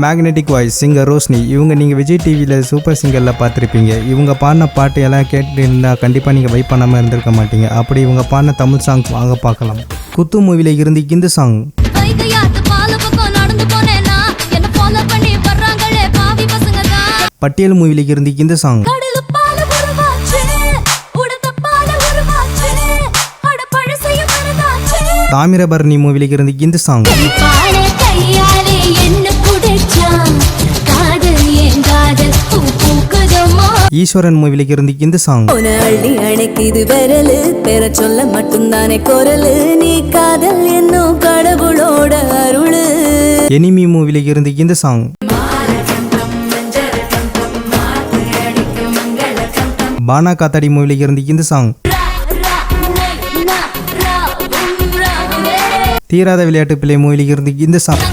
Magnetic voice singer Roshini. இவங்க நீங்கள் விஜய் டிவியில் சூப்பர் சிங்கரில் பார்த்துருப்பீங்க. இவங்க பாடின பாட்டு எல்லாம் கேட்டு இருந்தால் கண்டிப்பாக நீங்கள் வைப் பண்ணாமல் இருந்திருக்க மாட்டீங்க. அப்படி இவங்க பாடின தமிழ் சாங்ஸ் வாங்க பார்க்கலாம். குத்து மூவியில் இருந்து இந்த சாங். பட்டியல் மூவியில் இருந்து இந்த சாங். தாமிரபரணி மூவியில் இருந்து இந்த சாங். ஈஸ்வரன் மூவியில் இருந்து இந்த சாங். சொல்ல மட்டும்தானே குரலு நீ காதல் என்னும் கடவுளோட அருளு. எனிமி மூவியில் இருந்து இந்த சாங். பானா காத்தாடி மூவியில் இருந்து இந்த சாங். தீராத விளையாட்டு பிள்ளை மூவியில் இருந்து இந்த சாங்.